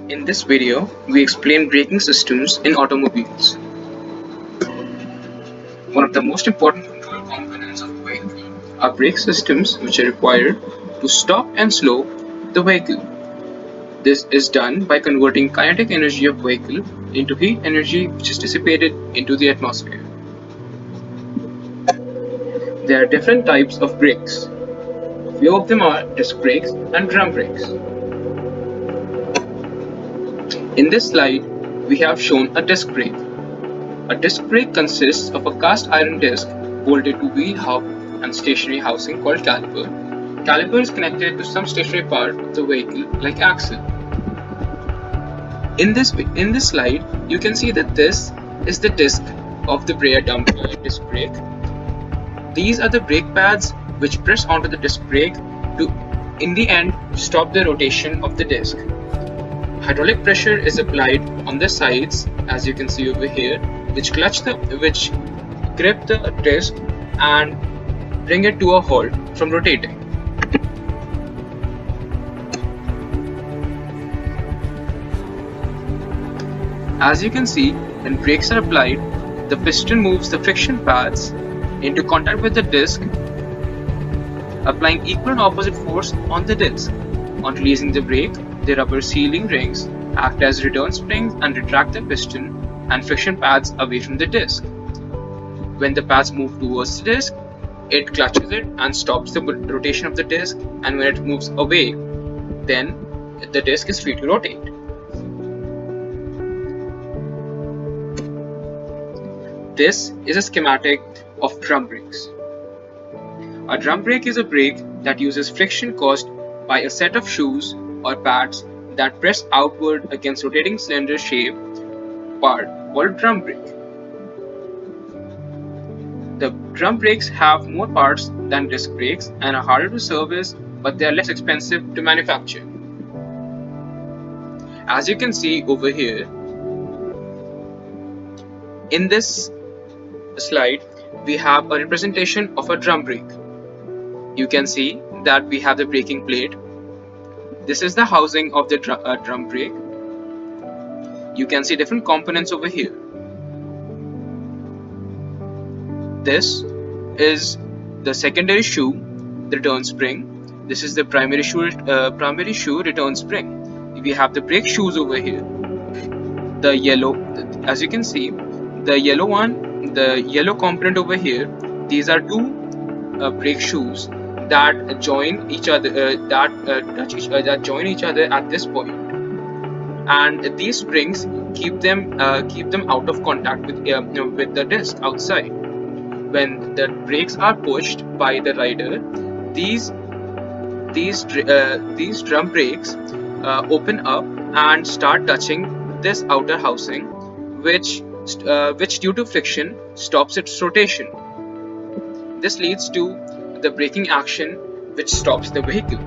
In this video, we explain braking systems in automobiles. One of the most important control components of a vehicle are brake systems, which are required to stop and slow the vehicle. This is done by converting kinetic energy of vehicle into heat energy, which is dissipated into the atmosphere. There are different types of brakes. A few of them are disc brakes and drum brakes. In this slide, we have shown a disc brake. A disc brake consists of a cast iron disc bolted to wheel hub and stationary housing called caliper. Caliper is connected to some stationary part of the vehicle like axle. In this slide, you can see that this is the disc of the disc brake. These are the brake pads which press onto the disc brake to, in the end, stop the rotation of the disc. Hydraulic pressure is applied on the sides, as you can see over here, which grip the disc and bring it to a halt from rotating. As you can see, when brakes are applied, the piston moves the friction pads into contact with the disc, applying equal and opposite force on the disc. On releasing the brake, the rubber sealing rings act as return springs and retract the piston and friction pads away from the disc. When the pads move towards the disc, it clutches it and stops the rotation of the disc, and when it moves away, then the disc is free to rotate. This is a schematic of drum brakes. A drum brake is a brake that uses friction caused by a set of shoes or pads that press outward against rotating cylinder shaped part called drum brake. The drum brakes have more parts than disc brakes and are harder to service, but they are less expensive to manufacture. As you can see over here, in this slide, we have a representation of a drum brake. You can see that we have the braking plate. This is the housing of the drum brake. You can see different components over here. This is the secondary shoe, the return spring. This is the primary shoe return spring. We have the brake shoes over here. The yellow, as you can see, the yellow component over here. These are two brake shoes that join each other, that join each other at this point, and these springs keep them out of contact with the disc outside. When the brakes are pushed by the rider, these drum brakes open up and start touching this outer housing, which due to friction stops its rotation. This leads to the braking action, which stops the vehicle.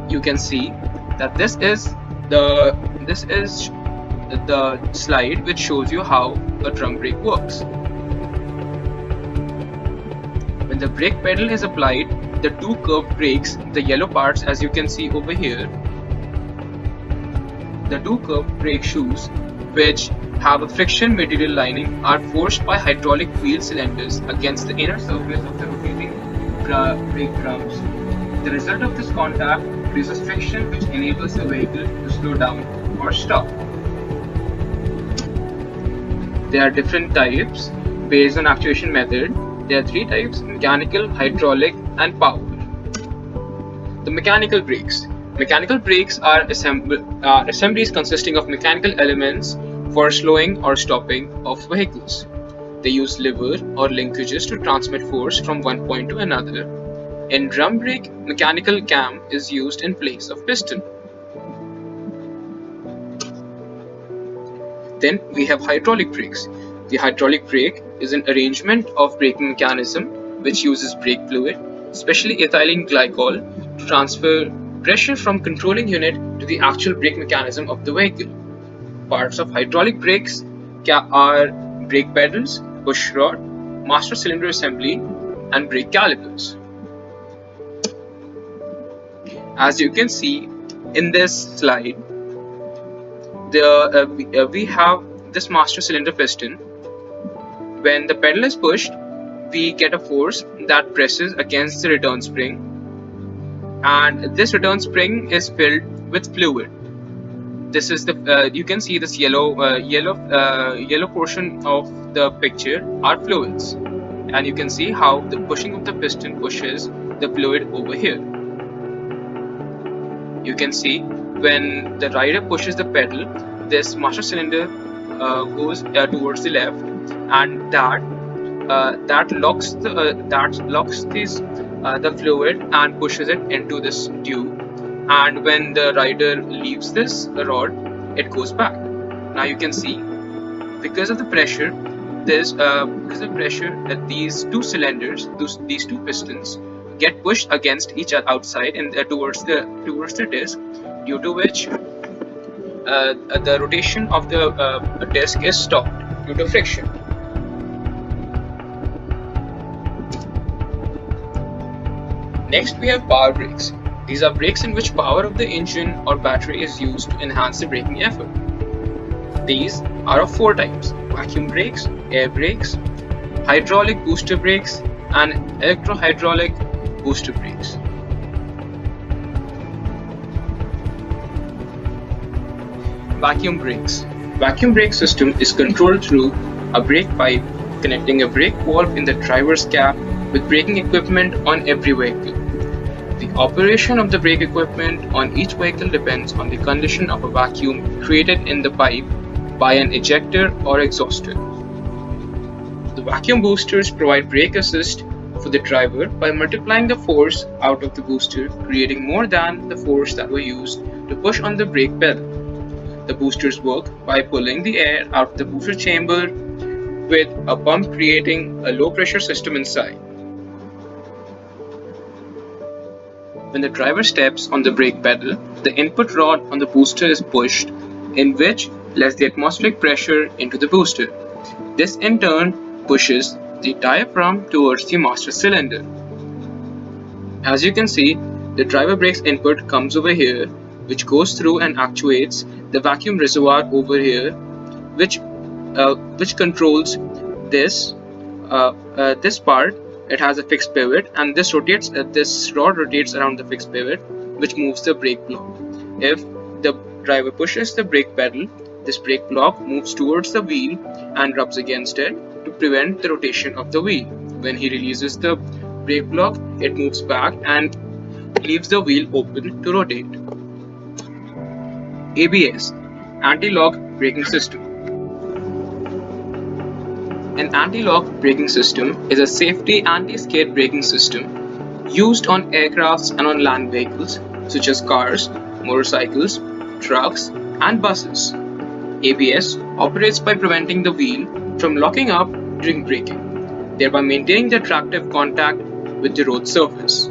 You can see that this is the slide which shows you how a drum brake works. When the brake pedal is applied, the two curved brakes, the yellow parts as you can see over here, the two curved brake shoes which have a friction material lining are forced by hydraulic wheel cylinders against the inner surface of the rotating brake drums. The result of this contact produces friction which enables the vehicle to slow down or stop. There are different types based on actuation method. There are three types: mechanical, hydraulic, and power. The mechanical brakes. Mechanical brakes are assemblies consisting of mechanical elements for slowing or stopping of vehicles. They use lever or linkages to transmit force from one point to another. In drum brake, mechanical cam is used in place of piston. Then we have hydraulic brakes. The hydraulic brake is an arrangement of braking mechanism which uses brake fluid, especially ethylene glycol, to transfer pressure from controlling unit to the actual brake mechanism of the vehicle. Parts of hydraulic brakes are brake pedals, push rod, master cylinder assembly, and brake calipers. As you can see in this slide, we have this master cylinder piston. When the pedal is pushed, we get a force that presses against the return spring, and this return spring is filled with fluid. This is the you can see this yellow portion of the picture are fluids, and you can see how the pushing of the piston pushes the fluid over here. You can see when the rider pushes the pedal, this master cylinder goes towards the left, and that locks the fluid and pushes it into this tube. And when the rider leaves this rod, it goes back. Now you can see, because of the pressure, these two cylinders, these two pistons, get pushed against each other outside and towards the disc, due to which the rotation of the disc is stopped due to friction. Next, we have power brakes. These are brakes in which power of the engine or battery is used to enhance the braking effort. These are of 4 types: vacuum brakes, air brakes, hydraulic booster brakes, and electro-hydraulic booster brakes. Vacuum brakes. Vacuum brake system is controlled through a brake pipe connecting a brake valve in the driver's cab with braking equipment on every vehicle. The operation of the brake equipment on each vehicle depends on the condition of a vacuum created in the pipe by an ejector or exhauster. The vacuum boosters provide brake assist for the driver by multiplying the force out of the booster, creating more than the force that was used to push on the brake pedal. The boosters work by pulling the air out of the booster chamber with a pump, creating a low pressure system inside. When the driver steps on the brake pedal, the input rod on the booster is pushed, in which lets the atmospheric pressure into the booster. This in turn pushes the diaphragm towards the master cylinder. As you can see, the driver brake's input comes over here, which goes through and actuates the vacuum reservoir over here, which controls this part. It has a fixed pivot, and this rod rotates around the fixed pivot, which moves the brake block. If the driver pushes the brake pedal, this brake block moves towards the wheel and rubs against it to prevent the rotation of the wheel. When he releases the brake block, it moves back and leaves the wheel open to rotate. ABS, anti-lock braking system. An anti-lock braking system is a safety anti-skid braking system used on aircrafts and on land vehicles such as cars, motorcycles, trucks, and buses. ABS operates by preventing the wheel from locking up during braking, thereby maintaining the tractive contact with the road surface.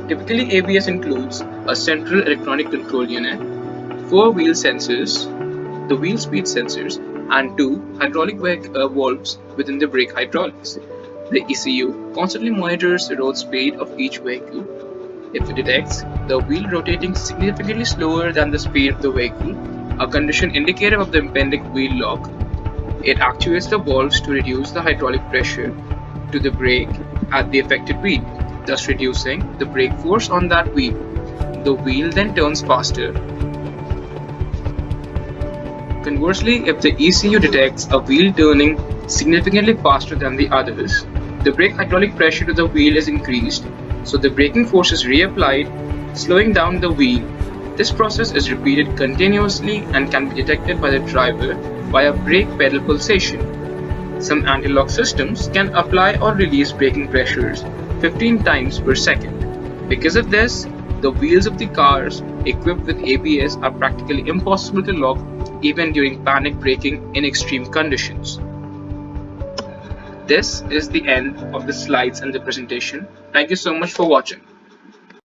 Typically, ABS includes a central electronic control unit, 4 wheel sensors, the wheel speed sensors, and 2 hydraulic valves within the brake hydraulics. The ECU constantly monitors the road speed of each vehicle. If it detects the wheel rotating significantly slower than the speed of the vehicle, a condition indicative of the impending wheel lock, it actuates the valves to reduce the hydraulic pressure to the brake at the affected wheel, thus reducing the brake force on that wheel. The wheel then turns faster. Conversely, if the ECU detects a wheel turning significantly faster than the others, the brake hydraulic pressure to the wheel is increased, so the braking force is reapplied, slowing down the wheel. This process is repeated continuously and can be detected by the driver via brake pedal pulsation. Some anti-lock systems can apply or release braking pressures 15 times per second. Because of this, the wheels of the cars equipped with ABS are practically impossible to lock even during panic braking in extreme conditions. This is the end of the slides and the presentation. Thank you so much for watching.